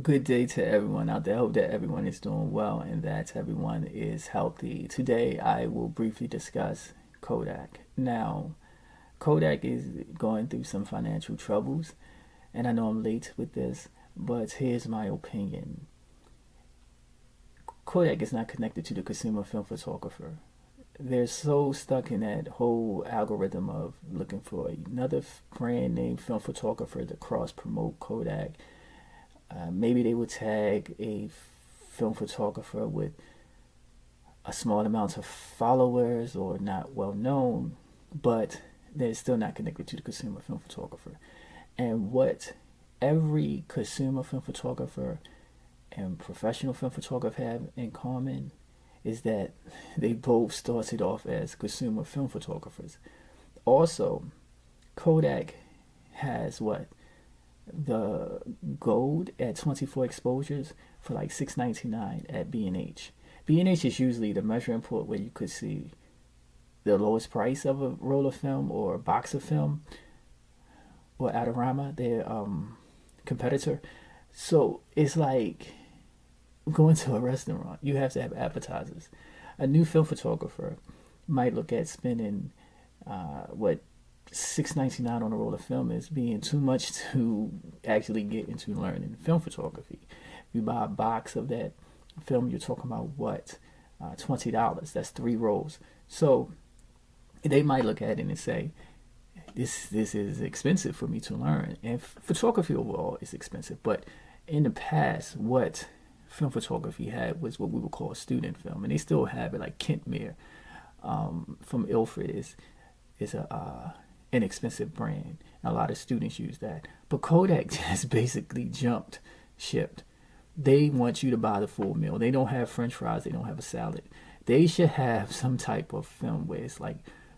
Good day to everyone out there. I hope that everyone is doing well and that everyone is healthy. Today, I will briefly discuss Kodak. Now, Kodak is going through some financial troubles, and I know I'm late with this, but here's my opinion. Kodak is not connected to the consumer film photographer. They're so stuck in that whole algorithm of looking for another brand name film photographer to cross promote Kodak. Maybe they would tag a film photographer with a small amount of followers or not well known, but they're still not connected to the consumer film photographer. And what every consumer film photographer and professional film photographer have in common is that they both started off as consumer film photographers. Also, Kodak has what, the gold at 24 exposures for like $6.99 at B&H. B&H is usually the measuring point where you could see the lowest price of a roll of film or a box of film, or Adorama, their competitor. So it's like going to a restaurant. You have to have appetizers. A new film photographer might look at spending what $6.99 on a roll of film is being too much to actually get into learning film photography. You buy a box of that film, you're talking about what, $20. That's 3 rolls. So they might look at it and say, this is expensive for me to learn. And photography overall is expensive. But in the past, what film photography had was what we would call student film, and they still have it. Like Kentmere from Ilford is a inexpensive brand. A lot of students use that. But Kodak just basically jumped shipped. They want you to buy the full meal. They don't have French fries. They don't have a salad. They should have some type of film where it's like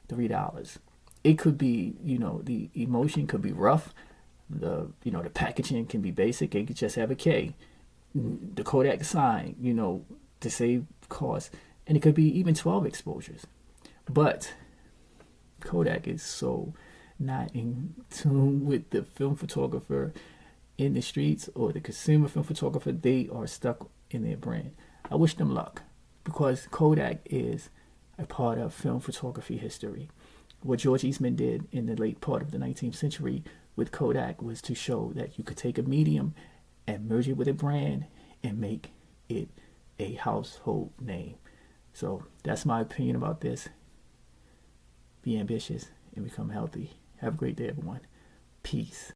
$3. It could be, the emotion could be rough. The packaging can be basic. It could just have a K. The Kodak sign, to save cost. And it could be even 12 exposures. But Kodak is so not in tune with the film photographer in the streets or the consumer film photographer. They are stuck in their brand. I wish them luck, because Kodak is a part of film photography history. What George Eastman did in the late part of the 19th century with Kodak was to show that you could take a medium and merge it with a brand and make it a household name. So that's my opinion about this. Be ambitious and become healthy. Have a great day, everyone. Peace.